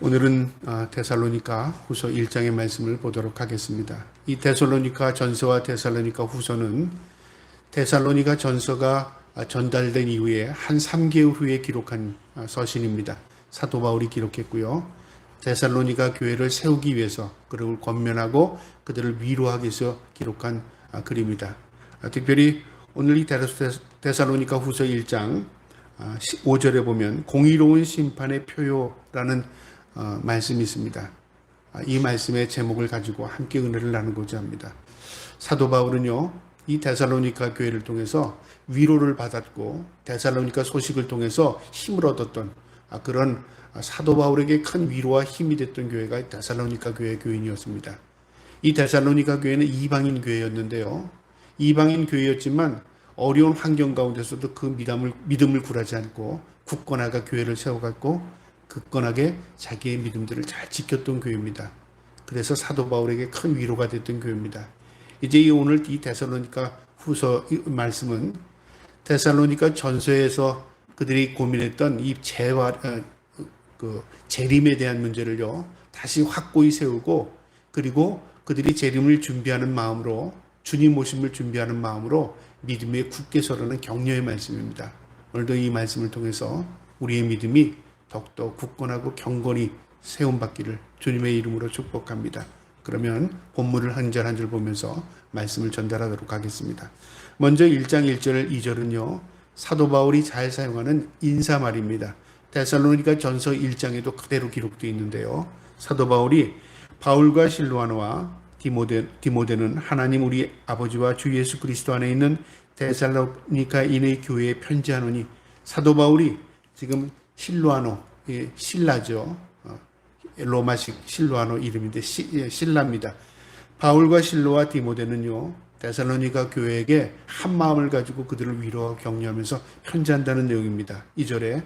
오늘은 데살로니가 후서 1장의 말씀을 보도록 하겠습니다. 이 데살로니가 전서와 데살로니가 후서는 데살로니가 전서가 전달된 이후에 한 3개월 후에 기록한 서신입니다. 사도 바울이 기록했고요. 데살로니가 교회를 세우기 위해서 그들을 권면하고 그들을 위로하기 위해서 기록한 글입니다. 특별히 오늘 이 데살로니가 후서 1장 5절에 보면 공의로운 심판의 표요라는 말씀이 있습니다. 이 말씀의 제목을 가지고 함께 은혜를 나누고자 합니다. 사도 바울은요, 이 데살로니가 교회를 통해서 위로를 받았고 데살로니가 소식을 통해서 힘을 얻었던 그런 사도 바울에게 큰 위로와 힘이 됐던 교회가 데살로니가 교회의 교인이었습니다. 이 데살로니가 교회는 이방인 교회였는데요. 이방인 교회였지만 어려운 환경 가운데서도 그 믿음을 굴하지 않고 굳건하게 교회를 세워갔고 굳건하게 자기의 믿음들을 잘 지켰던 교회입니다. 그래서 사도 바울에게 큰 위로가 됐던 교회입니다. 이제 오늘 이 데살로니가 후서 말씀은 데살로니가 전서에서 그들이 고민했던 이 재림에 대한 문제를요 다시 확고히 세우고, 그리고 그들이 재림을 준비하는 마음으로, 주님 오심을 준비하는 마음으로 믿음에 굳게 서라는 격려의 말씀입니다. 오늘도 이 말씀을 통해서 우리의 믿음이 더욱더 굳건하고 경건히 세움받기를 주님의 이름으로 축복합니다. 그러면 본문을 한 절 한 절 보면서 말씀을 전달하도록 하겠습니다. 먼저 1장 1절 2절은요 사도 바울이 잘 사용하는 인사말입니다. 데살로니가 전서 1장에도 그대로 기록되어 있는데요, 사도 바울이 바울과 실로아노와 디모데는 하나님 우리 아버지와 주 예수 그리스도 안에 있는 데살로니가인의 교회에 편지하노니, 사도 바울이 지금 실로아노, 신라죠. 로마식 실로아노 이름인데 신라입니다. 바울과 실로와 디모데는요 데살로니가 교회에게 한 마음을 가지고 그들을 위로하고 격려하면서 편지한다는 내용입니다. 2절에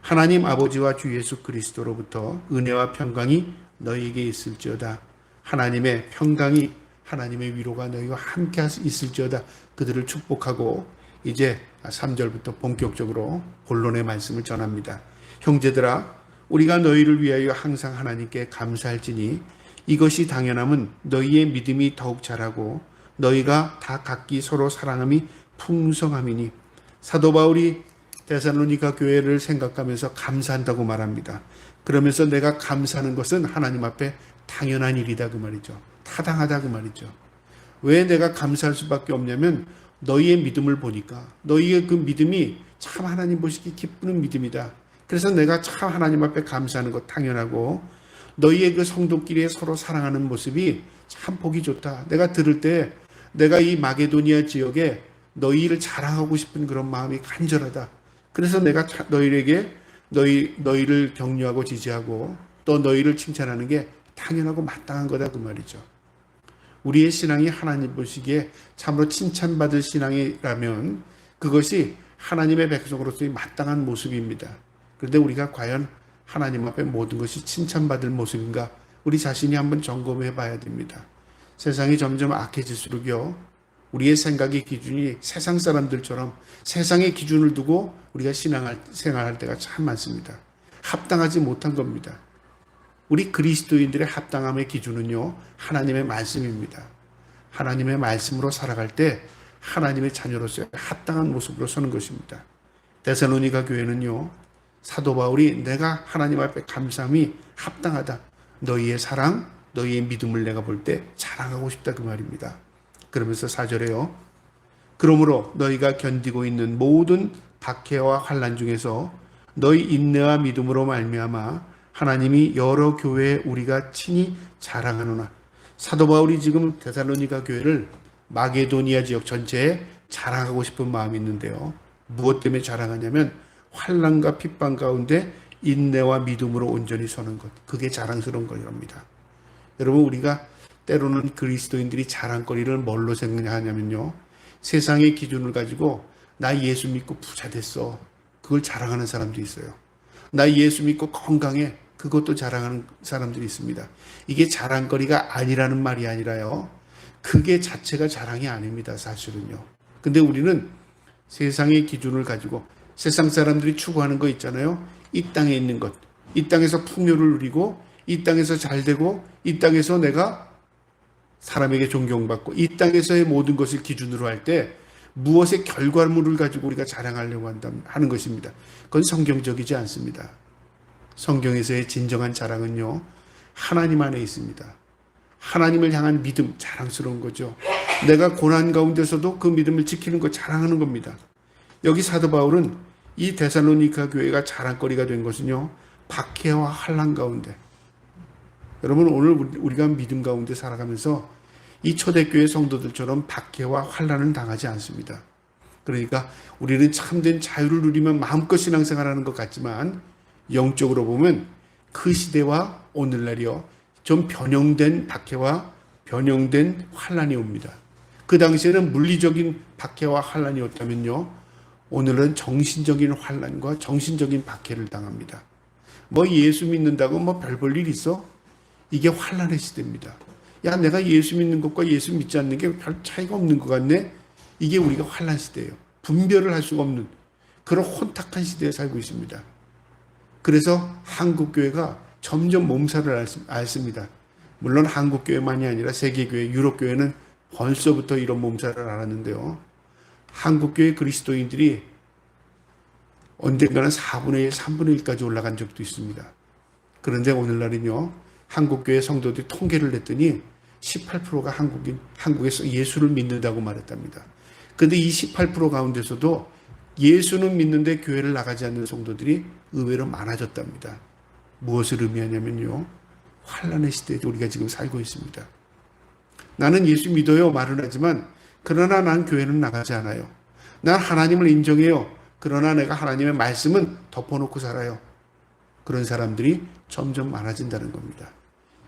하나님 아버지와 주 예수 그리스도로부터 은혜와 평강이 너희에게 있을지어다. 하나님의 평강이, 하나님의 위로가 너희와 함께 있을지어다. 그들을 축복하고 이제 3절부터 본격적으로 본론의 말씀을 전합니다. 형제들아, 우리가 너희를 위하여 항상 하나님께 감사할지니 이것이 당연함은 너희의 믿음이 더욱 자라고 너희가 다 각기 서로 사랑함이 풍성함이니. 사도 바울이 데살로니가 교회를 생각하면서 감사한다고 말합니다. 그러면서 내가 감사하는 것은 하나님 앞에 당연한 일이다 그 말이죠. 타당하다 그 말이죠. 왜 내가 감사할 수밖에 없냐면 너희의 믿음을 보니까 너희의 그 믿음이 참 하나님 보시기 기쁘는 믿음이다. 그래서 내가 참 하나님 앞에 감사하는 것 당연하고 너희의 그 성도끼리 서로 사랑하는 모습이 참 보기 좋다. 내가 들을 때 내가 이 마게도니아 지역에 너희를 자랑하고 싶은 그런 마음이 간절하다. 그래서 내가 너희를 격려하고 지지하고 또 너희를 칭찬하는 게 당연하고 마땅한 거다 그 말이죠. 우리의 신앙이 하나님 보시기에 참으로 칭찬받을 신앙이라면 그것이 하나님의 백성으로서의 마땅한 모습입니다. 그런데 우리가 과연 하나님 앞에 모든 것이 칭찬받을 모습인가, 우리 자신이 한번 점검해 봐야 됩니다. 세상이 점점 악해질수록요 우리의 생각의 기준이 세상 사람들처럼 세상의 기준을 두고 우리가 생활할 때가 참 많습니다. 합당하지 못한 겁니다. 우리 그리스도인들의 합당함의 기준은요 하나님의 말씀입니다. 하나님의 말씀으로 살아갈 때 하나님의 자녀로서의 합당한 모습으로 서는 것입니다. 데살로니가 교회는요 사도 바울이 내가 하나님 앞에 감사함이 합당하다, 너희의 사랑, 너희의 믿음을 내가 볼 때 자랑하고 싶다 그 말입니다. 그러면서 4절에요 그러므로 너희가 견디고 있는 모든 박해와 환난 중에서 너희 인내와 믿음으로 말미암아 하나님이 여러 교회에 우리가 친히 자랑하노나. 사도 바울이 지금 데살로니가 교회를 마게도니아 지역 전체에 자랑하고 싶은 마음이 있는데요, 무엇 때문에 자랑하냐면 환난과 핍박 가운데 인내와 믿음으로 온전히 서는 것, 그게 자랑스러운 거랍니다. 여러분, 우리가 때로는 그리스도인들이 자랑거리를 뭘로 생각하냐면요 세상의 기준을 가지고 나 예수 믿고 부자 됐어, 그걸 자랑하는 사람도 있어요. 나 예수 믿고 건강해, 그것도 자랑하는 사람들이 있습니다. 이게 자랑거리가 아니라는 말이 아니라요 그게 자체가 자랑이 아닙니다, 사실은요. 근데 우리는 세상의 기준을 가지고 세상 사람들이 추구하는 거 있잖아요. 이 땅에 있는 것, 이 땅에서 풍요를 누리고 이 땅에서 잘 되고 이 땅에서 내가 사람에게 존경받고 이 땅에서의 모든 것을 기준으로 할 때 무엇의 결과물을 가지고 우리가 자랑하려고 하는 것입니다. 그건 성경적이지 않습니다. 성경에서의 진정한 자랑은요, 하나님 안에 있습니다. 하나님을 향한 믿음, 자랑스러운 거죠. 내가 고난 가운데서도 그 믿음을 지키는 것, 자랑하는 겁니다. 여기 사도 바울은 이 데살로니가 교회가 자랑거리가 된 것은요, 박해와 환난 가운데, 여러분 오늘 우리가 믿음 가운데 살아가면서 이 초대교회 성도들처럼 박해와 환난을 당하지 않습니다. 그러니까 우리는 참된 자유를 누리면 마음껏 신앙생활하는 것 같지만 영적으로 보면 그 시대와 오늘날이요 좀 변형된 박해와 변형된 환난이 옵니다. 그 당시에는 물리적인 박해와 환난이었다면요, 오늘은 정신적인 환난과 정신적인 박해를 당합니다. 뭐 예수 믿는다고 뭐 별 볼 일 있어? 이게 환난의 시대입니다. 야, 내가 예수 믿는 것과 예수 믿지 않는 게 별 차이가 없는 것 같네. 이게 우리가 환난 시대예요. 분별을 할 수가 없는 그런 혼탁한 시대에 살고 있습니다. 그래서 한국교회가 점점 몸살을 앓습니다. 물론 한국교회만이 아니라 세계교회, 유럽교회는 벌써부터 이런 몸살을 앓았는데요. 한국교회 그리스도인들이 언젠가는 4분의 1, 3분의 1까지 올라간 적도 있습니다. 그런데 오늘날은요, 한국교회 성도들이 통계를 냈더니 18%가 한국에서 예수를 믿는다고 말했답니다. 그런데 이 18% 가운데서도 예수는 믿는데 교회를 나가지 않는 성도들이 의외로 많아졌답니다. 무엇을 의미하냐면요, 환난의 시대에 우리가 지금 살고 있습니다. 나는 예수 믿어요 말은 하지만 그러나 난 교회는 나가지 않아요. 난 하나님을 인정해요. 그러나 내가 하나님의 말씀은 덮어놓고 살아요. 그런 사람들이 점점 많아진다는 겁니다.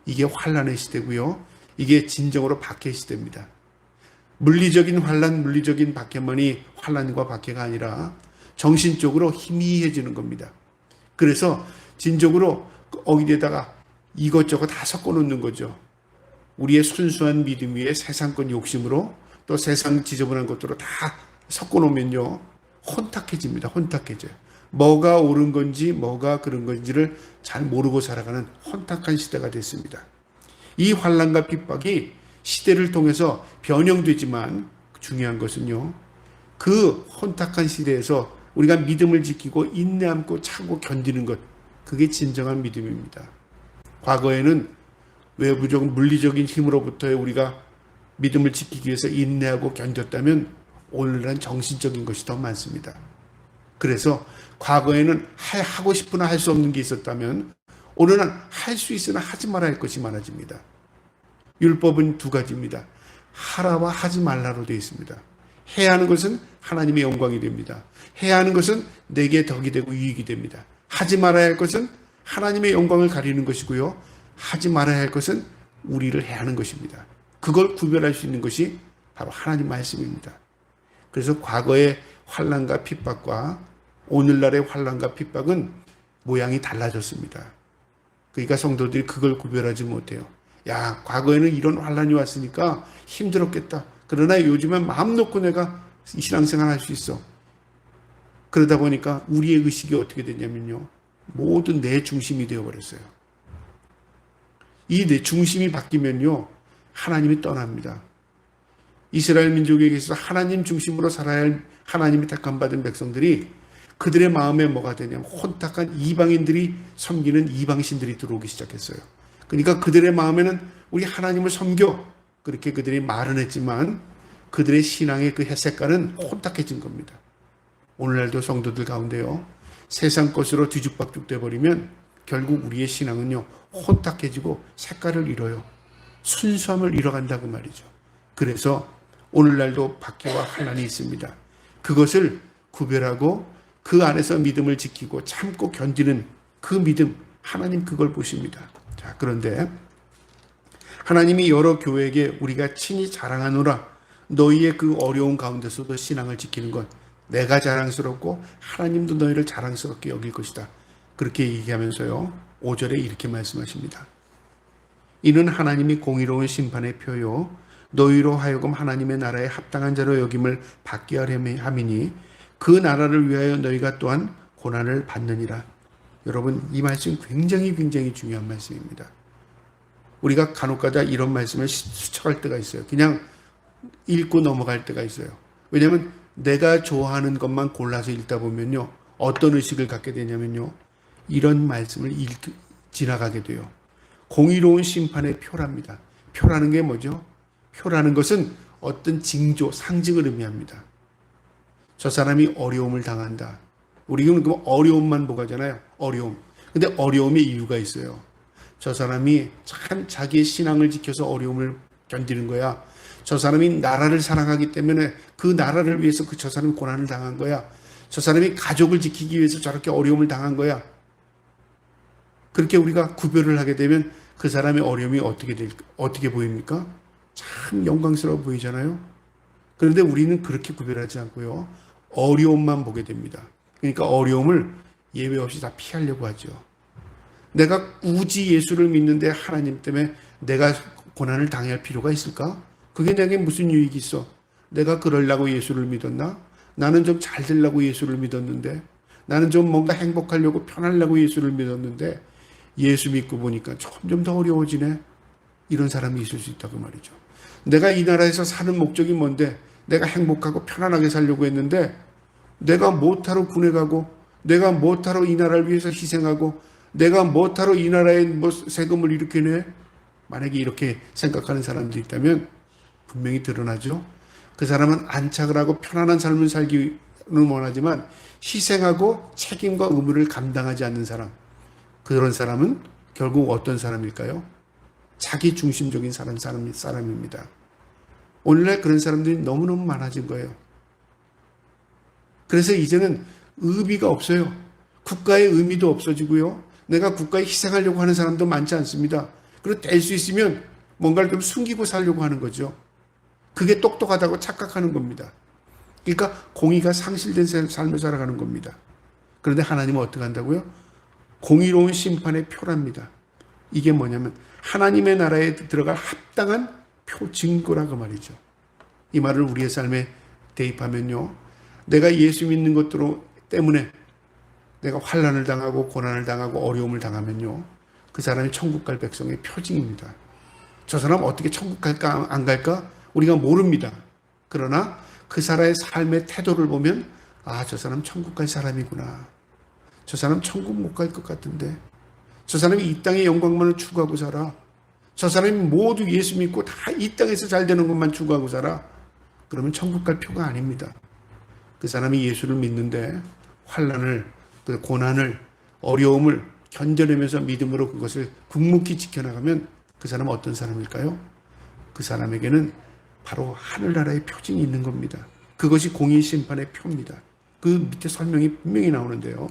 이게 환난의 시대고요. 이게 진정으로 박해의 시대입니다. 물리적인 환난, 물리적인 박해만이 환난과 박해가 아니라 정신적으로 희미해지는 겁니다. 그래서 진정으로 어디에다가 이것저것 다 섞어놓는 거죠. 우리의 순수한 믿음 위에 세상권 욕심으로 또 세상 지저분한 것들로 다 섞어놓으면요, 혼탁해집니다. 혼탁해져요. 뭐가 옳은 건지 뭐가 그런 건지를 잘 모르고 살아가는 혼탁한 시대가 됐습니다. 이 환난과 핍박이 시대를 통해서 변형되지만 중요한 것은요, 그 혼탁한 시대에서 우리가 믿음을 지키고 인내함고 참고 견디는 것, 그게 진정한 믿음입니다. 과거에는 외부적 물리적인 힘으로부터의 우리가 믿음을 지키기 위해서 인내하고 견뎠다면 오늘날은 정신적인 것이 더 많습니다. 그래서 과거에는 하고 싶으나 할 수 없는 게 있었다면 오늘은 할 수 있으나 하지 말아야 할 것이 많아집니다. 율법은 두 가지입니다. 하라와 하지 말라로 되어 있습니다. 해야 하는 것은 하나님의 영광이 됩니다. 해야 하는 것은 내게 덕이 되고 유익이 됩니다. 하지 말아야 할 것은 하나님의 영광을 가리는 것이고요, 하지 말아야 할 것은 우리를 해하는 것입니다. 그걸 구별할 수 있는 것이 바로 하나님 말씀입니다. 그래서 과거의 환난과 핍박과 오늘날의 환난과 핍박은 모양이 달라졌습니다. 그러니까 성도들이 그걸 구별하지 못해요. 야, 과거에는 이런 환난이 왔으니까 힘들었겠다. 그러나 요즘엔 마음 놓고 내가 신앙생활 할 수 있어. 그러다 보니까 우리의 의식이 어떻게 되냐면요, 모든 내 중심이 되어버렸어요. 이 내 중심이 바뀌면요, 하나님이 떠납니다. 이스라엘 민족에게 있어서 하나님 중심으로 살아야 할 하나님이 택함받은 백성들이 그들의 마음에 뭐가 되냐면 혼탁한 이방인들이 섬기는 이방신들이 들어오기 시작했어요. 그러니까 그들의 마음에는 우리 하나님을 섬겨, 그렇게 그들이 말은 했지만 그들의 신앙의 그 색깔은 혼탁해진 겁니다. 오늘날도 성도들 가운데요, 세상 것으로 뒤죽박죽 돼버리면 결국 우리의 신앙은요, 혼탁해지고 색깔을 잃어요. 순수함을 잃어간다고 말이죠. 그래서 오늘날도 박해와 환난이 있습니다. 그것을 구별하고 그 안에서 믿음을 지키고 참고 견디는 그 믿음, 하나님 그걸 보십니다. 자, 그런데 하나님이 여러 교회에게 우리가 친히 자랑하노라, 너희의 그 어려운 가운데서도 신앙을 지키는 것, 내가 자랑스럽고 하나님도 너희를 자랑스럽게 여길 것이다. 그렇게 얘기하면서요, 5절에 이렇게 말씀하십니다. 이는 하나님이 공의로운 심판의 표요 너희로 하여금 하나님의 나라에 합당한 자로 여김을 받게 하려 함이니 그 나라를 위하여 너희가 또한 고난을 받느니라. 여러분, 이 말씀 굉장히 중요한 말씀입니다. 우리가 간혹가다 이런 말씀을 스쳐갈 때가 있어요. 그냥 읽고 넘어갈 때가 있어요. 왜냐하면 내가 좋아하는 것만 골라서 읽다 보면요, 어떤 의식을 갖게 되냐면요, 이런 말씀을 지나가게 돼요. 공의로운 심판의 표랍니다. 표라는 게 뭐죠? 표라는 것은 어떤 징조, 상징을 의미합니다. 저 사람이 어려움을 당한다. 우리는 그 어려움만 보고 하잖아요. 어려움. 근데 어려움의 이유가 있어요. 저 사람이 참 자기의 신앙을 지켜서 어려움을 견디는 거야. 저 사람이 나라를 사랑하기 때문에 그 나라를 위해서 저 사람이 고난을 당한 거야. 저 사람이 가족을 지키기 위해서 저렇게 어려움을 당한 거야. 그렇게 우리가 구별을 하게 되면 그 사람의 어려움이 어떻게 보입니까? 참 영광스러워 보이잖아요. 그런데 우리는 그렇게 구별하지 않고요, 어려움만 보게 됩니다. 그러니까 어려움을 예외 없이 다 피하려고 하죠. 내가 굳이 예수를 믿는데 하나님 때문에 내가 고난을 당해야 할 필요가 있을까? 그게 내게 무슨 유익이 있어? 내가 그러려고 예수를 믿었나? 나는 좀 잘 되려고 예수를 믿었는데, 나는 좀 뭔가 행복하려고 편하려고 예수를 믿었는데, 예수 믿고 보니까 점점 더 어려워지네. 이런 사람이 있을 수 있다고 말이죠. 내가 이 나라에서 사는 목적이 뭔데, 내가 행복하고 편안하게 살려고 했는데, 내가 뭐하러 군에 가고, 내가 뭐하러 이 나라를 위해서 희생하고, 내가 뭐하러 이 나라에 세금을 이렇게 내? 만약에 이렇게 생각하는 사람들이 있다면 분명히 드러나죠. 그 사람은 안착을 하고 편안한 삶을 살기는 원하지만 희생하고 책임과 의무를 감당하지 않는 사람, 그런 사람은 결국 어떤 사람일까요? 자기 중심적인 사람입니다. 오늘날 그런 사람들이 너무너무 많아진 거예요. 그래서 이제는 의미가 없어요. 국가의 의미도 없어지고요, 내가 국가에 희생하려고 하는 사람도 많지 않습니다. 그리고 될 수 있으면 뭔가를 좀 숨기고 살려고 하는 거죠. 그게 똑똑하다고 착각하는 겁니다. 그러니까 공의가 상실된 삶을 살아가는 겁니다. 그런데 하나님은 어떻게 한다고요? 공의로운 심판의 표랍니다. 이게 뭐냐면 하나님의 나라에 들어갈 합당한 표, 증거라고 말이죠. 이 말을 우리의 삶에 대입하면요, 내가 예수 믿는 것 때문에 내가 환난을 당하고 고난을 당하고 어려움을 당하면요, 그 사람이 천국 갈 백성의 표징입니다. 저 사람 어떻게 천국 갈까 안 갈까 우리가 모릅니다. 그러나 그 사람의 삶의 태도를 보면, 아, 저 사람 천국 갈 사람이구나. 저 사람 천국 못 갈 것 같은데. 저 사람이 이 땅의 영광만을 추구하고 살아. 저 사람이 모두 예수 믿고 다 이 땅에서 잘 되는 것만 추구하고 살아. 그러면 천국 갈 표가 아닙니다. 그 사람이 예수를 믿는데 환난을, 그 고난을, 어려움을 견뎌내면서 믿음으로 그것을 묵묵히 지켜나가면 그 사람은 어떤 사람일까요? 그 사람에게는 바로 하늘나라의 표징이 있는 겁니다. 그것이 공의 심판의 표입니다. 그 밑에 설명이 분명히 나오는데요.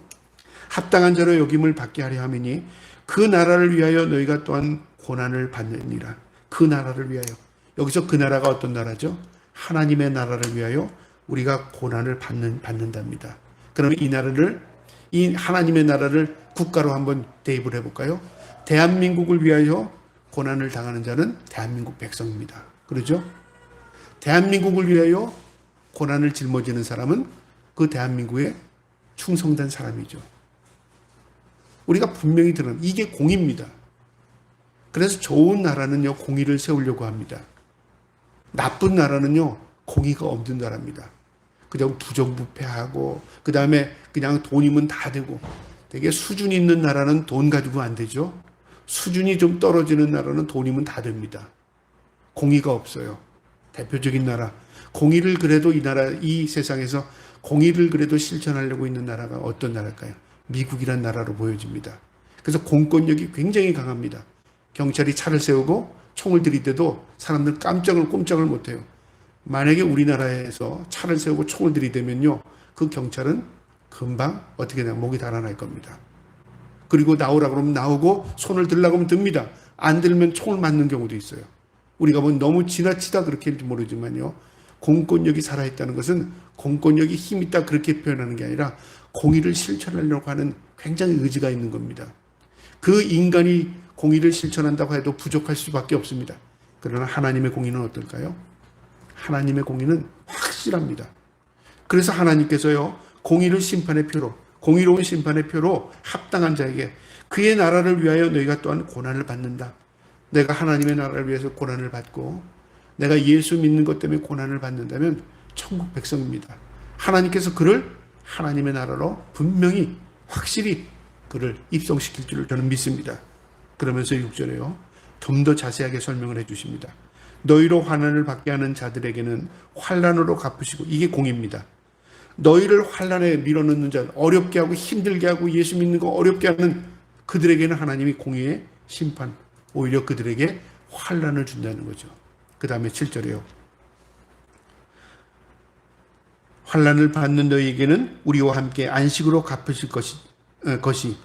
합당한 자로 여김을 받게 하려 함이니 그 나라를 위하여 너희가 또한 고난을 받느니라. 그 나라를 위하여. 여기서 그 나라가 어떤 나라죠? 하나님의 나라를 위하여 우리가 고난을 받는답니다. 그러면 이 하나님의 나라를 국가로 한번 대입을 해볼까요? 대한민국을 위하여 고난을 당하는 자는 대한민국 백성입니다. 그렇죠? 대한민국을 위하여 고난을 짊어지는 사람은 그 대한민국에 충성된 사람이죠. 우리가 분명히 들은 이게 공의입니다. 그래서 좋은 나라는요, 공의를 세우려고 합니다. 나쁜 나라는요, 공의가 없는 나라입니다. 그냥 부정부패하고, 그 다음에 그냥 돈이면 다 되고, 되게 수준 있는 나라는 돈 가지고 안 되죠. 수준이 좀 떨어지는 나라는 돈이면 다 됩니다. 공의가 없어요. 대표적인 나라. 공의를 그래도 이 세상에서 공의를 그래도 실천하려고 있는 나라가 어떤 나라일까요? 미국이란 나라로 보여집니다. 그래서 공권력이 굉장히 강합니다. 경찰이 차를 세우고 총을 들이대도 사람들 꼼짝을 못해요. 만약에 우리나라에서 차를 세우고 총을 들이대면요, 그 경찰은 금방 어떻게 되나 목이 달아날 겁니다. 그리고 나오라고 하면 나오고 손을 들라고 하면 듭니다. 안 들면 총을 맞는 경우도 있어요. 우리가 뭐 너무 지나치다 그렇게 할지 모르지만요, 공권력이 살아있다는 것은 공권력이 힘 있다 그렇게 표현하는 게 아니라 공의를 실천하려고 하는 굉장히 의지가 있는 겁니다. 그 인간이 공의를 실천한다고 해도 부족할 수밖에 없습니다. 그러나 하나님의 공의는 어떨까요? 하나님의 공의는 확실합니다. 그래서 하나님께서요, 공의를 심판의 표로, 공의로운 심판의 표로 합당한 자에게 그의 나라를 위하여 너희가 또한 고난을 받는다. 내가 하나님의 나라를 위해서 고난을 받고 내가 예수 믿는 것 때문에 고난을 받는다면 천국 백성입니다. 하나님께서 그를 하나님의 나라로 분명히 확실히 그를 입성시킬 줄을 저는 믿습니다. 그러면서 6절에요. 좀 더 자세하게 설명을 해 주십니다. 너희로 환난을 받게 하는 자들에게는 환난으로 갚으시고, 이게 공입니다. 너희를 환난에 밀어넣는 자, 어렵게 하고 힘들게 하고 예수 믿는 거 어렵게 하는 그들에게는 하나님이 공의의 심판, 오히려 그들에게 환난을 준다는 거죠. 그 다음에 7절에요. 환난을 받는 너희에게는 우리와 함께 안식으로 갚으실 것이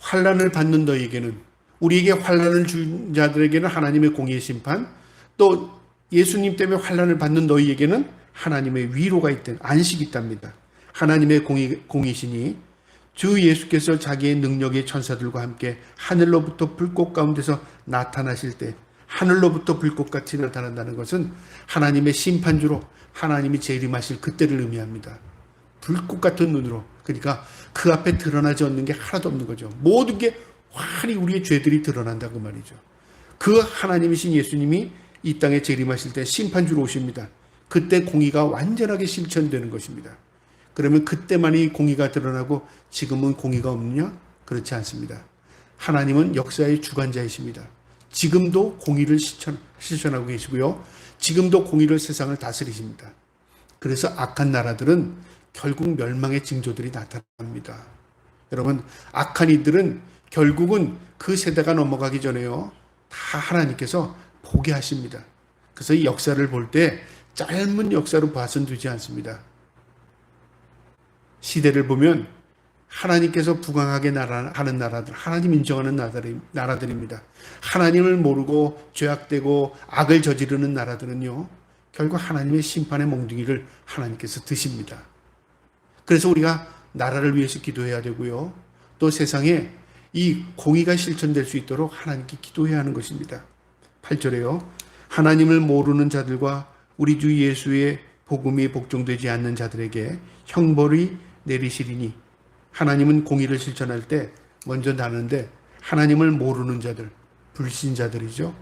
환난을 받는 너희에게는, 우리에게 환난을 준 자들에게는 하나님의 공의의 심판, 또 예수님 때문에 환난을 받는 너희에게는 하나님의 위로가 있든 안식이 있답니다. 하나님의 공의시니 주 예수께서 자기의 능력의 천사들과 함께 하늘로부터 불꽃 가운데서 나타나실 때, 하늘로부터 불꽃같이 나타난다는 것은 하나님의 심판주로 하나님이 재림하실 그때를 의미합니다. 불꽃 같은 눈으로, 그러니까 그 앞에 드러나지 않는 게 하나도 없는 거죠. 모든 게 환히 우리의 죄들이 드러난다고 말이죠. 그 하나님이신 예수님이 이 땅에 재림하실 때 심판주로 오십니다. 그때 공의가 완전하게 실천되는 것입니다. 그러면 그때만이 공의가 드러나고 지금은 공의가 없느냐? 그렇지 않습니다. 하나님은 역사의 주관자이십니다. 지금도 공의를 실천하고 계시고요. 지금도 공의를 세상을 다스리십니다. 그래서 악한 나라들은 결국 멸망의 징조들이 나타납니다. 여러분, 악한 이들은 결국은 그 세대가 넘어가기 전에요, 다 하나님께서 포기하십니다. 그래서 이 역사를 볼 때 짧은 역사로 봐서는 되지 않습니다. 시대를 보면 하나님께서 부강하게 하는 나라들, 하나님 인정하는 나라들입니다. 하나님을 모르고 죄악되고 악을 저지르는 나라들은요, 결국 하나님의 심판의 몽둥이를 하나님께서 드십니다. 그래서 우리가 나라를 위해서 기도해야 되고요, 또 세상에 이 공의가 실천될 수 있도록 하나님께 기도해야 하는 것입니다. 8절에요. 하나님을 모르는 자들과 우리 주 예수의 복음이 복종되지 않는 자들에게 형벌이 내리시리니, 하나님은 공의를 실천할 때 먼저 나는데 하나님을 모르는 자들, 불신자들이죠.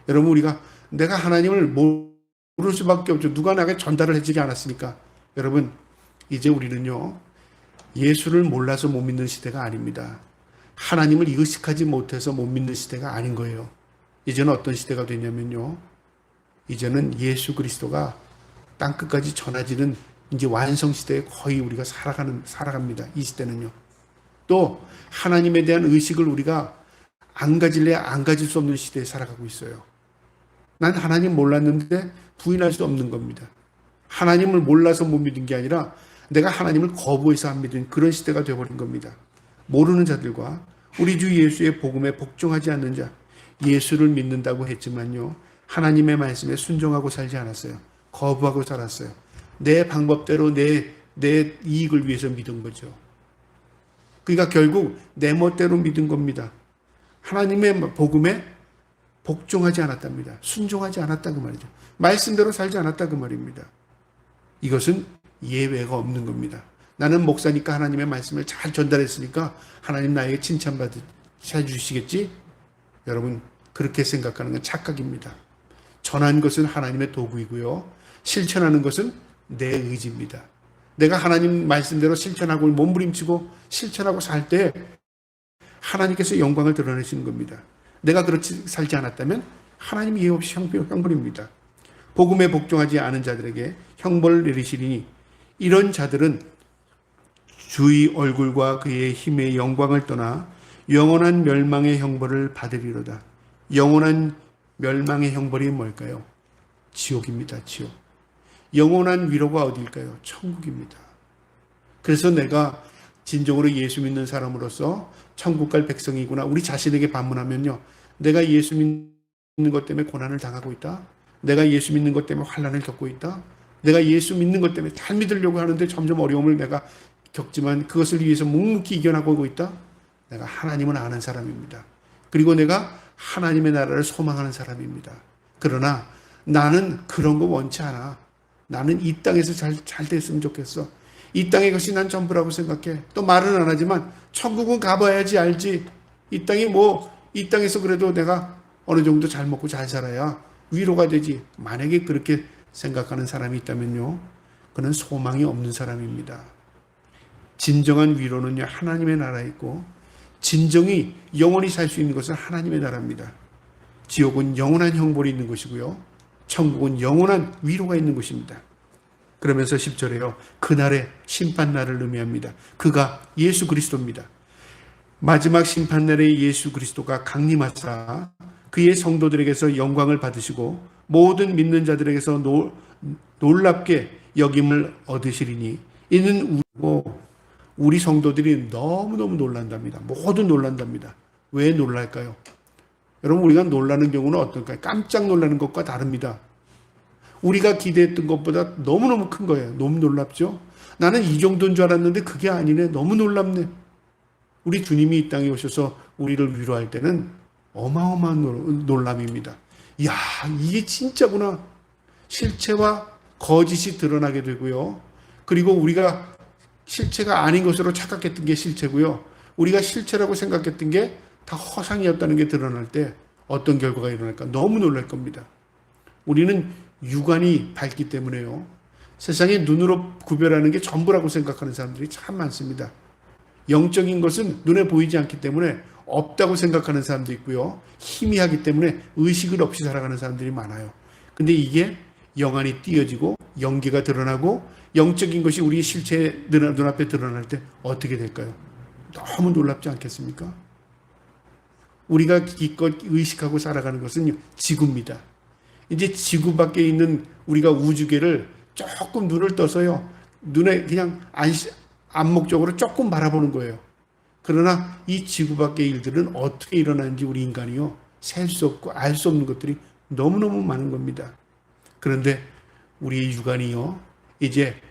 여러분, 우리가 내가 하나님을 모를 수밖에 없죠. 누가 나에게 전달을 해주지 않았으니까. 여러분, 이제 우리는요, 예수를 몰라서 못 믿는 시대가 아닙니다. 하나님을 의식하지 못해서 못 믿는 시대가 아닌 거예요. 이제는 어떤 시대가 되냐면요, 이제는 예수 그리스도가 땅끝까지 전해지는 이제 완성 시대에 거의 우리가 살아갑니다. 이 시대는요. 또 하나님에 대한 의식을 우리가 안 가질래 안 가질 수 없는 시대에 살아가고 있어요. 난 하나님 몰랐는데 부인할 수 없는 겁니다. 하나님을 몰라서 못 믿은 게 아니라 내가 하나님을 거부해서 안 믿은 그런 시대가 되어버린 겁니다. 모르는 자들과 우리 주 예수의 복음에 복종하지 않는 자, 예수를 믿는다고 했지만요, 하나님의 말씀에 순종하고 살지 않았어요. 거부하고 살았어요. 내 방법대로 내 이익을 위해서 믿은 거죠. 그러니까 결국 내 멋대로 믿은 겁니다. 하나님의 복음에 복종하지 않았답니다. 순종하지 않았다 그 말이죠. 말씀대로 살지 않았다 그 말입니다. 이것은 예외가 없는 겁니다. 나는 목사니까 하나님의 말씀을 잘 전달했으니까 하나님 나에게 칭찬받으 주시겠지? 여러분, 그렇게 생각하는 건 착각입니다. 전한 것은 하나님의 도구이고요, 실천하는 것은 내 의지입니다. 내가 하나님 말씀대로 실천하고 몸부림치고 실천하고 살 때 하나님께서 영광을 드러내시는 겁니다. 내가 그렇게 살지 않았다면 하나님이 예의 없이 형벌입니다. 복음에 복종하지 않은 자들에게 형벌을 내리시리니, 이런 자들은 주의 얼굴과 그의 힘의 영광을 떠나 영원한 멸망의 형벌을 받으리로다. 영원한 멸망의 형벌이 뭘까요? 지옥입니다. 지옥. 영원한 위로가 어디일까요? 천국입니다. 그래서 내가 진정으로 예수 믿는 사람으로서 천국 갈 백성이구나, 우리 자신에게 반문하면요, 내가 예수 믿는 것 때문에 고난을 당하고 있다, 내가 예수 믿는 것 때문에 환난을 겪고 있다, 내가 예수 믿는 것 때문에 잘 믿으려고 하는데 점점 어려움을 내가 겪지만 그것을 위해서 묵묵히 이겨나가고 있다, 내가 하나님을 아는 사람입니다. 그리고 내가 하나님의 나라를 소망하는 사람입니다. 그러나 나는 그런 거 원치 않아. 나는 이 땅에서 잘 됐으면 좋겠어. 이 땅의 것이 난 전부라고 생각해. 또 말은 안 하지만 천국은 가봐야지 알지. 이 땅이 이 땅에서 그래도 내가 어느 정도 잘 먹고 잘 살아야 위로가 되지. 만약에 그렇게 생각하는 사람이 있다면요, 그는 소망이 없는 사람입니다. 진정한 위로는요, 하나님의 나라에 있고, 진정이 영원히 살 수 있는 것은 하나님의 나라입니다. 지옥은 영원한 형벌이 있는 것이고요, 천국은 영원한 위로가 있는 것입니다. 그러면서 10절에요. 그날의 심판날을 의미합니다. 그가 예수 그리스도입니다. 마지막 심판날에 예수 그리스도가 강림하사 그의 성도들에게서 영광을 받으시고 모든 믿는 자들에게서 놀랍게 여김을 얻으시리니 이는 우리 성도들이 너무너무 놀란답니다. 모두 놀란답니다. 왜 놀랄까요? 여러분, 우리가 놀라는 경우는 어떨까요? 깜짝 놀라는 것과 다릅니다. 우리가 기대했던 것보다 너무너무 큰 거예요. 너무 놀랍죠? 나는 이 정도인 줄 알았는데 그게 아니네. 너무 놀랍네. 우리 주님이 이 땅에 오셔서 우리를 위로할 때는 어마어마한 놀람입니다. 이야, 이게 진짜구나. 실체와 거짓이 드러나게 되고요. 그리고 우리가 실체가 아닌 것으로 착각했던 게 실체고요. 우리가 실체라고 생각했던 게 다 허상이었다는 게 드러날 때 어떤 결과가 일어날까? 너무 놀랄 겁니다. 우리는 육안이 밝기 때문에요. 세상에 눈으로 구별하는 게 전부라고 생각하는 사람들이 참 많습니다. 영적인 것은 눈에 보이지 않기 때문에 없다고 생각하는 사람도 있고요. 희미하기 때문에 의식을 없이 살아가는 사람들이 많아요. 근데 이게 영안이 띄어지고 영계가 드러나고 영적인 것이 우리 실체 눈앞에 드러날 때 어떻게 될까요? 너무 놀랍지 않겠습니까? 우리가 기껏 의식하고 살아가는 것은 지구입니다. 이제 지구 밖에 있는 우리가 우주계를 조금 눈을 떠서요, 눈에 그냥 암묵적으로 조금 바라보는 거예요. 그러나 이 지구 밖의 일들은 어떻게 일어나는지 우리 인간이요, 셀 수 없고 알 수 없는 것들이 너무너무 많은 겁니다. 그런데 우리의 육안이요, 이제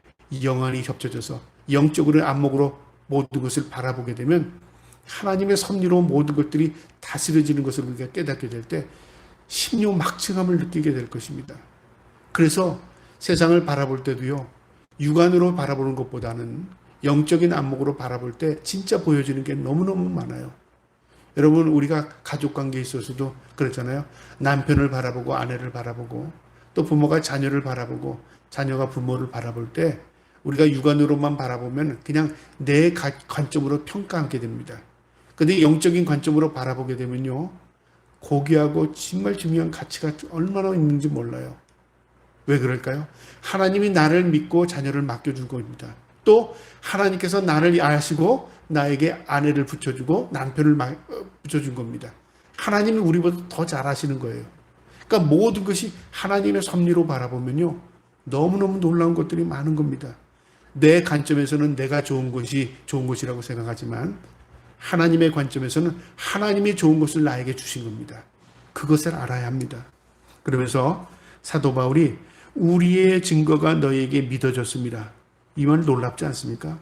영안이 겹쳐져서 영적으로 안목으로 모든 것을 바라보게 되면 하나님의 섭리로 모든 것들이 다스려지는 것을 우리가 깨닫게 될 때 심령막측함을 느끼게 될 것입니다. 그래서 세상을 바라볼 때도요, 육안으로 바라보는 것보다는 영적인 안목으로 바라볼 때 진짜 보여지는 게 너무너무 많아요. 여러분, 우리가 가족관계에 있어서도 그렇잖아요. 남편을 바라보고 아내를 바라보고 또 부모가 자녀를 바라보고 자녀가 부모를 바라볼 때 우리가 육안으로만 바라보면 그냥 내 관점으로 평가하게 됩니다. 근데 영적인 관점으로 바라보게 되면요, 고귀하고 정말 중요한 가치가 얼마나 있는지 몰라요. 왜 그럴까요? 하나님이 나를 믿고 자녀를 맡겨준 겁니다. 또 하나님께서 나를 아시고 나에게 아내를 붙여주고 남편을 붙여준 겁니다. 하나님이 우리보다 더 잘 아시는 거예요. 그러니까 모든 것이 하나님의 섭리로 바라보면요, 너무너무 놀라운 것들이 많은 겁니다. 내 관점에서는 내가 좋은 것이 좋은 것이라고 생각하지만 하나님의 관점에서는 하나님이 좋은 것을 나에게 주신 겁니다. 그것을 알아야 합니다. 그러면서 사도 바울이 우리의 증거가 너희에게 믿어졌습니다. 이 말 놀랍지 않습니까?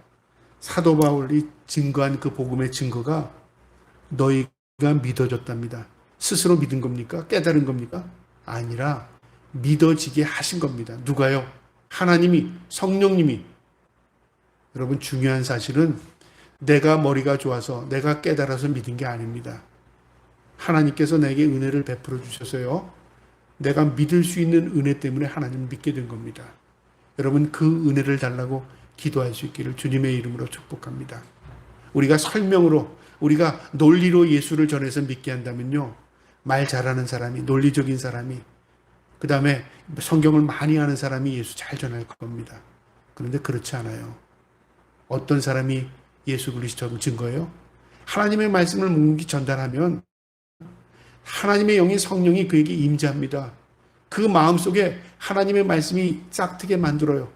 사도 바울이 증거한 그 복음의 증거가 너희가 믿어졌답니다. 스스로 믿은 겁니까? 깨달은 겁니까? 아니라 믿어지게 하신 겁니다. 누가요? 하나님이, 성령님이. 여러분, 중요한 사실은 내가 머리가 좋아서 내가 깨달아서 믿은 게 아닙니다. 하나님께서 내게 은혜를 베풀어 주셔서요, 내가 믿을 수 있는 은혜 때문에 하나님을 믿게 된 겁니다. 여러분, 그 은혜를 달라고 기도할 수 있기를 주님의 이름으로 축복합니다. 우리가 설명으로, 우리가 논리로 예수를 전해서 믿게 한다면요, 말 잘하는 사람이, 논리적인 사람이, 그 다음에 성경을 많이 아는 사람이 예수 잘 전할 겁니다. 그런데 그렇지 않아요. 어떤 사람이 예수 그리스도 증거예요? 하나님의 말씀을 묵묵히 전달하면 하나님의 영인 성령이 그에게 임재합니다. 그 마음속에 하나님의 말씀이 싹트게 만들어요.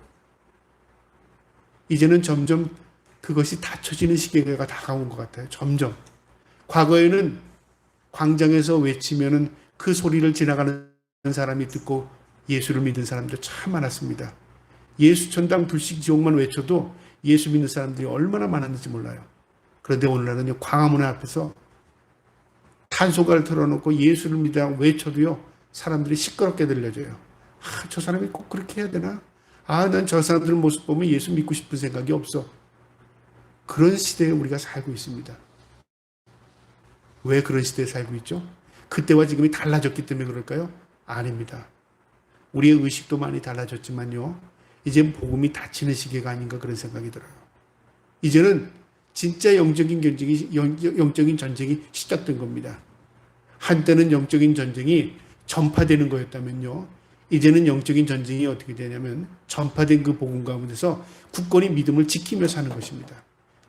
이제는 점점 그것이 닫혀지는 시기가 다가온 것 같아요. 점점. 과거에는 광장에서 외치면은 그 소리를 지나가는 사람이 듣고 예수를 믿은 사람들 참 많았습니다. 예수 천당 불식 지옥만 외쳐도 예수 믿는 사람들이 얼마나 많았는지 몰라요. 그런데 오늘날은 광화문 앞에서 탄소가를 틀어놓고 예수를 믿으라고 외쳐도요, 사람들이 시끄럽게 들려줘요. 저 사람이 꼭 그렇게 해야 되나? 난 저 사람들 모습 보면 예수 믿고 싶은 생각이 없어. 그런 시대에 우리가 살고 있습니다. 왜 그런 시대에 살고 있죠? 그때와 지금이 달라졌기 때문에 그럴까요? 아닙니다. 우리의 의식도 많이 달라졌지만요. 이제 복음이 닫히는 시기가 아닌가 그런 생각이 들어요. 이제는 진짜 영적인 전쟁이 시작된 겁니다. 한때는 영적인 전쟁이 전파되는 거였다면요. 이제는 영적인 전쟁이 어떻게 되냐면 전파된 그 복음 가운데서 굳건히 믿음을 지키며 사는 것입니다.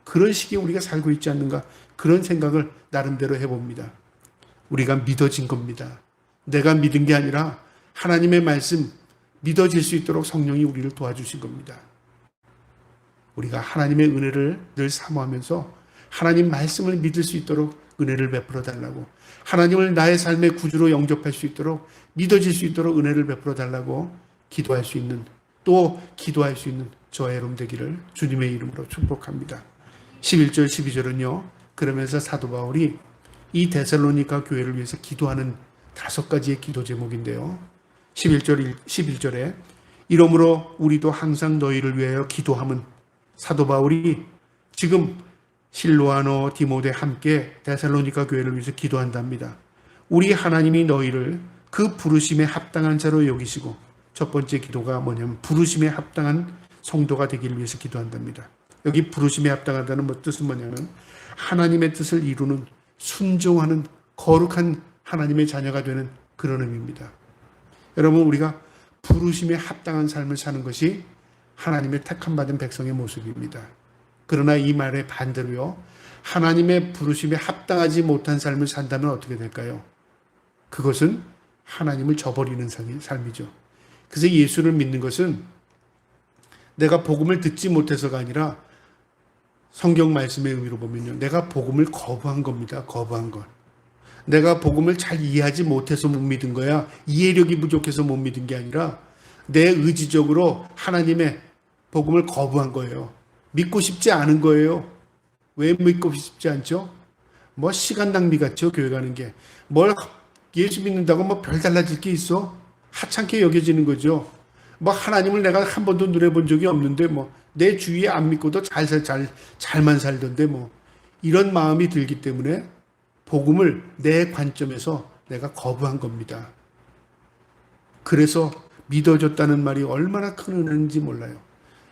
그런 시기에 우리가 살고 있지 않는가 그런 생각을 나름대로 해봅니다. 우리가 믿어진 겁니다. 내가 믿은 게 아니라 하나님의 말씀 믿어질 수 있도록 성령이 우리를 도와주신 겁니다. 우리가 하나님의 은혜를 늘 사모하면서 하나님 말씀을 믿을 수 있도록 은혜를 베풀어 달라고, 하나님을 나의 삶의 구주로 영접할 수 있도록, 믿어질 수 있도록 은혜를 베풀어 달라고 기도할 수 있는, 또 기도할 수 있는 저의 여러분 되기를 주님의 이름으로 축복합니다. 11절 12절은요. 그러면서 사도 바울이 이 데살로니가 교회를 위해서 기도하는 5가지의 기도 제목인데요. 11절에 이러므로 우리도 항상 너희를 위하여 기도함은, 사도 바울이 지금 실로아노 디모데 함께 데살로니가 교회를 위해서 기도한답니다. 우리 하나님이 너희를 그 부르심에 합당한 자로 여기시고, 첫 번째 기도가 뭐냐면 부르심에 합당한 성도가 되기를 위해서 기도한답니다. 여기 부르심에 합당하다는 뜻은 뭐냐면 하나님의 뜻을 이루는, 순종하는 거룩한 하나님의 자녀가 되는 그런 의미입니다. 여러분, 우리가 부르심에 합당한 삶을 사는 것이 하나님의 택함 받은 백성의 모습입니다. 그러나 이 말의 반대로요, 하나님의 부르심에 합당하지 못한 삶을 산다면 어떻게 될까요? 그것은 하나님을 저버리는 삶이죠. 그래서 예수를 믿는 것은 내가 복음을 듣지 못해서가 아니라 성경 말씀의 의미로 보면요, 내가 복음을 거부한 겁니다. 거부한 것. 내가 복음을 잘 이해하지 못해서 못 믿은 거야. 이해력이 부족해서 못 믿은 게 아니라 내 의지적으로 하나님의 복음을 거부한 거예요. 믿고 싶지 않은 거예요. 왜 믿고 싶지 않죠? 시간 낭비 같죠, 교회 가는 게. 예수 믿는다고 별 달라질 게 있어? 하찮게 여겨지는 거죠. 하나님을 내가 한 번도 눈에 본 적이 없는데 내 주위에 안 믿고도 잘만 살던데 이런 마음이 들기 때문에 복음을 내 관점에서 내가 거부한 겁니다. 그래서 믿어졌다는 말이 얼마나 큰 은혜인지 몰라요.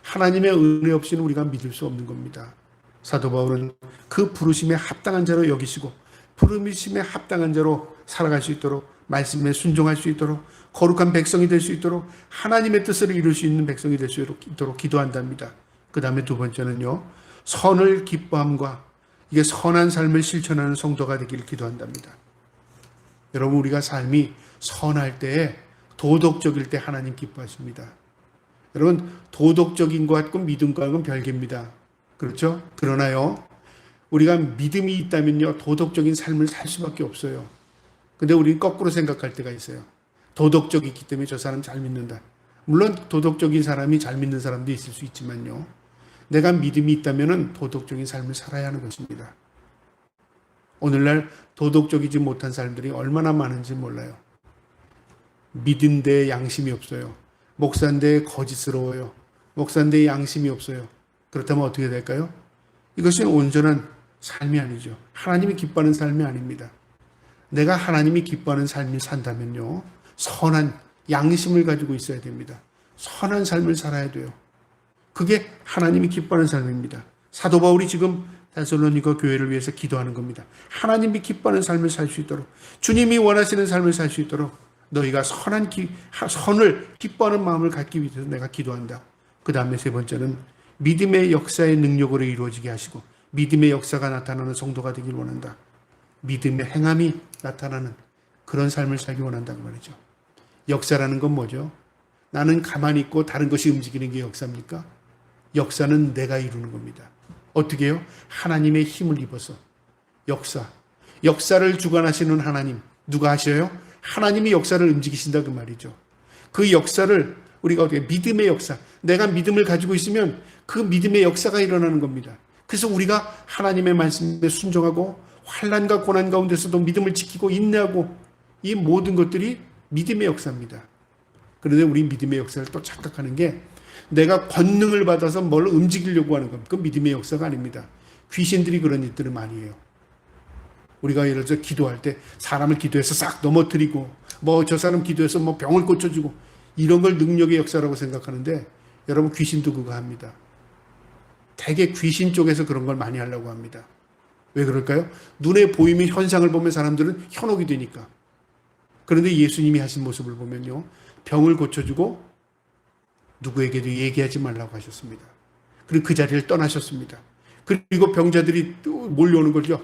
하나님의 은혜 없이는 우리가 믿을 수 없는 겁니다. 사도 바울은 그 부르심에 합당한 자로 여기시고 부르심에 합당한 자로 살아갈 수 있도록, 말씀에 순종할 수 있도록, 거룩한 백성이 될 수 있도록, 하나님의 뜻을 이룰 수 있는 백성이 될 수 있도록 기도한답니다. 그 다음에 두 번째는요, 선을 기뻐함과 이게 선한 삶을 실천하는 성도가 되기를 기도한답니다. 여러분, 우리가 삶이 선할 때에, 도덕적일 때 하나님 기뻐하십니다. 여러분, 도덕적인 것과 믿음과는 별개입니다. 그렇죠? 그러나요, 우리가 믿음이 있다면요, 도덕적인 삶을 살 수밖에 없어요. 근데 우리는 거꾸로 생각할 때가 있어요. 도덕적이기 때문에 저 사람 잘 믿는다. 물론 도덕적인 사람이 잘 믿는 사람도 있을 수 있지만요, 내가 믿음이 있다면 도덕적인 삶을 살아야 하는 것입니다. 오늘날 도덕적이지 못한 사람들이 얼마나 많은지 몰라요. 믿음대에 양심이 없어요. 목사인데 거짓스러워요. 목사인데 양심이 없어요. 그렇다면 어떻게 될까요? 이것이 온전한 삶이 아니죠. 하나님이 기뻐하는 삶이 아닙니다. 내가 하나님이 기뻐하는 삶을 산다면요, 선한 양심을 가지고 있어야 됩니다. 선한 삶을 살아야 돼요. 그게 하나님이 기뻐하는 삶입니다. 사도 바울이 지금 데살로니가 교회를 위해서 기도하는 겁니다. 하나님이 기뻐하는 삶을 살 수 있도록, 주님이 원하시는 삶을 살 수 있도록 너희가 선을 기뻐하는 마음을 갖기 위해서 내가 기도한다. 그 다음에 세 번째는 믿음의 역사의 능력으로 이루어지게 하시고 믿음의 역사가 나타나는 성도가 되길 원한다. 믿음의 행함이 나타나는 그런 삶을 살기 원한다고 말이죠. 역사라는 건 뭐죠? 나는 가만히 있고 다른 것이 움직이는 게 역사입니까? 역사는 내가 이루는 겁니다. 어떻게 해요? 하나님의 힘을 입어서. 역사를 주관하시는 하나님, 누가 하셔요? 하나님이 역사를 움직이신다 그 말이죠. 그 역사를 우리가 어떻게, 믿음의 역사, 내가 믿음을 가지고 있으면 그 믿음의 역사가 일어나는 겁니다. 그래서 우리가 하나님의 말씀에 순종하고 환난과 고난 가운데서도 믿음을 지키고 인내하고, 이 모든 것들이 믿음의 역사입니다. 그런데 우리 믿음의 역사를 또 착각하는 게, 내가 권능을 받아서 뭘 움직이려고 하는 겁니다. 그건 믿음의 역사가 아닙니다. 귀신들이 그런 일들을 많이 해요. 우리가 예를 들어 기도할 때 사람을 기도해서 싹 넘어뜨리고 뭐 저 사람 기도해서 뭐 병을 고쳐주고 이런 걸 능력의 역사라고 생각하는데 여러분 귀신도 그거 합니다. 대개 귀신 쪽에서 그런 걸 많이 하려고 합니다. 왜 그럴까요? 눈에 보이는 현상을 보면 사람들은 현혹이 되니까. 그런데 예수님이 하신 모습을 보면요. 병을 고쳐주고 누구에게도 얘기하지 말라고 하셨습니다. 그리고 그 자리를 떠나셨습니다. 그리고 병자들이 또 몰려오는 걸요.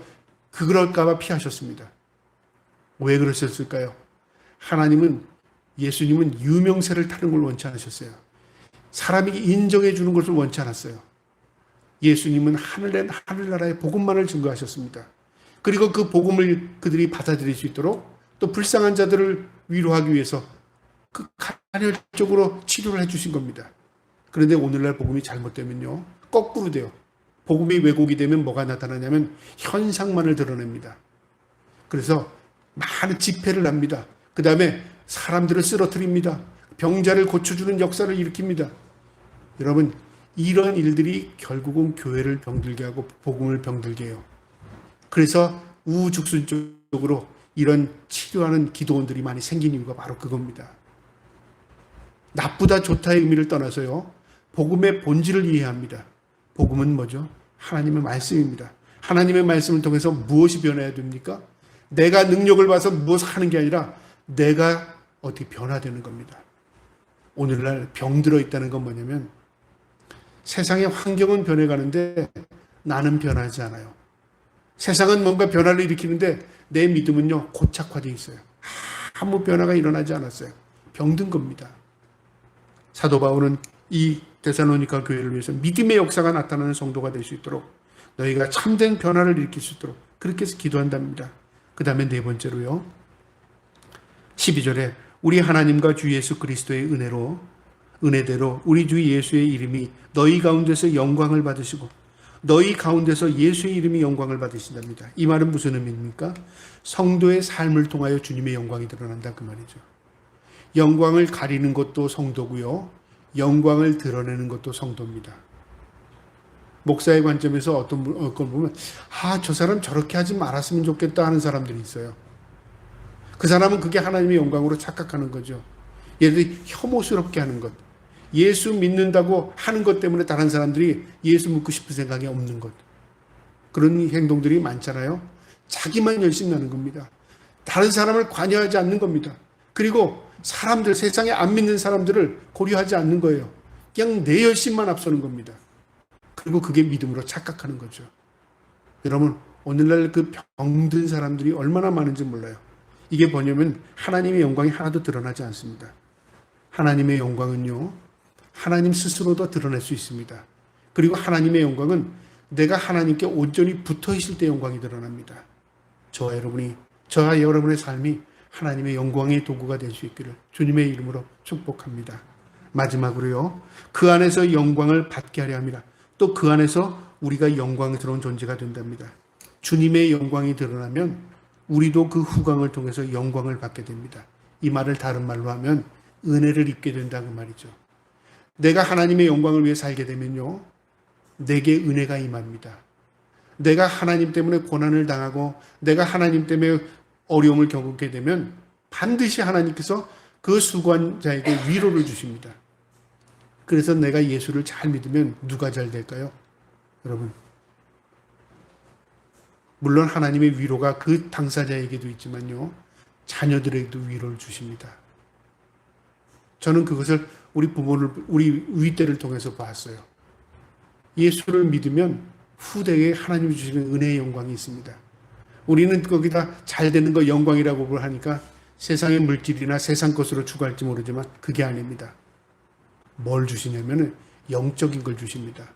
그럴까봐 피하셨습니다. 왜 그러셨을까요? 예수님은 유명세를 타는 걸 원치 않으셨어요. 사람이 인정해 주는 것을 원치 않았어요. 예수님은 하늘나라의 복음만을 증거하셨습니다. 그리고 그 복음을 그들이 받아들일 수 있도록 또 불쌍한 자들을 위로하기 위해서 그 간헐적으로 치료를 해주신 겁니다. 그런데 오늘날 복음이 잘못되면요. 거꾸로 돼요. 복음이 왜곡이 되면 뭐가 나타나냐면 현상만을 드러냅니다. 그래서 많은 집회를 합니다. 그 다음에 사람들을 쓰러뜨립니다. 병자를 고쳐주는 역사를 일으킵니다. 여러분 이런 일들이 결국은 교회를 병들게 하고 복음을 병들게 해요. 그래서 우후죽순적으로 이런 치료하는 기도원들이 많이 생긴 이유가 바로 그겁니다. 나쁘다 좋다의 의미를 떠나서요. 복음의 본질을 이해합니다. 복음은 뭐죠? 하나님의 말씀입니다. 하나님의 말씀을 통해서 무엇이 변해야 됩니까? 내가 능력을 봐서 무엇을 하는 게 아니라 내가 어떻게 변화되는 겁니다. 오늘날 병들어 있다는 건 뭐냐면 세상의 환경은 변해가는데 나는 변하지 않아요. 세상은 뭔가 변화를 일으키는데 내 믿음은요 고착화되어 있어요. 아무 변화가 일어나지 않았어요. 병든 겁니다. 사도 바울은 이 데살로니가 교회를 위해서 믿음의 역사가 나타나는 성도가 될 수 있도록 너희가 참된 변화를 일으킬 수 있도록 그렇게 해서 기도한답니다. 그 다음에 네 번째로요. 12절에 우리 하나님과 주 예수 그리스도의 은혜대로 우리 주 예수의 이름이 너희 가운데서 영광을 받으시고 너희 가운데서 예수의 이름이 영광을 받으신답니다. 이 말은 무슨 의미입니까? 성도의 삶을 통하여 주님의 영광이 드러난다 그 말이죠. 영광을 가리는 것도 성도고요. 영광을 드러내는 것도 성도입니다. 목사의 관점에서 어떤 걸 보면 저 사람 저렇게 하지 말았으면 좋겠다 하는 사람들이 있어요. 그 사람은 그게 하나님의 영광으로 착각하는 거죠. 예를 들어 혐오스럽게 하는 것. 예수 믿는다고 하는 것 때문에 다른 사람들이 예수 믿고 싶은 생각이 없는 것. 그런 행동들이 많잖아요. 자기만 열심히 하는 겁니다. 다른 사람을 관여하지 않는 겁니다. 그리고 사람들, 세상에 안 믿는 사람들을 고려하지 않는 거예요. 그냥 내 열심만 앞서는 겁니다. 그리고 그게 믿음으로 착각하는 거죠. 여러분, 오늘날 그 병든 사람들이 얼마나 많은지 몰라요. 이게 뭐냐면 하나님의 영광이 하나도 드러나지 않습니다. 하나님의 영광은요, 하나님 스스로도 드러낼 수 있습니다. 그리고 하나님의 영광은 내가 하나님께 온전히 붙어 있을 때 영광이 드러납니다. 저와 여러분의 삶이 하나님의 영광의 도구가 될 수 있기를 주님의 이름으로 축복합니다. 마지막으로요. 그 안에서 영광을 받게 하려 합니다. 또 그 안에서 우리가 영광스러운 존재가 된답니다. 주님의 영광이 드러나면 우리도 그 후광을 통해서 영광을 받게 됩니다. 이 말을 다른 말로 하면 은혜를 입게 된다는 말이죠. 내가 하나님의 영광을 위해 살게 되면요. 내게 은혜가 임합니다. 내가 하나님 때문에 고난을 당하고 내가 하나님 때문에 어려움을 겪게 되면 반드시 하나님께서 그 수고자에게 위로를 주십니다. 그래서 내가 예수를 잘 믿으면 누가 잘 될까요? 여러분, 물론 하나님의 위로가 그 당사자에게도 있지만요. 자녀들에게도 위로를 주십니다. 저는 그것을 우리 윗대를 통해서 봤어요. 예수를 믿으면 후대에 하나님이 주시는 은혜의 영광이 있습니다. 우리는 거기다 잘 되는 거 영광이라고 하니까 세상의 물질이나 세상 것으로 추구할지 모르지만 그게 아닙니다. 뭘 주시냐면 영적인 걸 주십니다.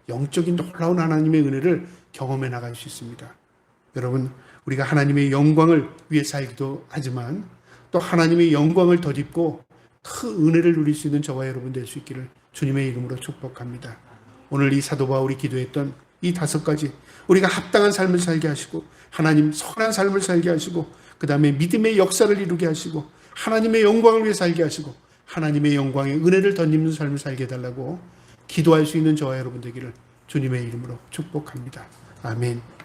영적인 놀라운 하나님의 은혜를 경험해 나갈 수 있습니다. 여러분, 우리가 하나님의 영광을 위해 살기도 하지만 또 하나님의 영광을 덧입고 큰 은혜를 누릴 수 있는 저와 여러분 될 수 있기를 주님의 이름으로 축복합니다. 오늘 이 사도 바울이 기도했던 이 5가지, 우리가 합당한 삶을 살게 하시고 하나님 선한 삶을 살게 하시고 그 다음에 믿음의 역사를 이루게 하시고 하나님의 영광을 위해 살게 하시고 하나님의 영광의 은혜를 덧입는 삶을 살게 해달라고 기도할 수 있는 저와 여러분 되기를 주님의 이름으로 축복합니다. 아멘.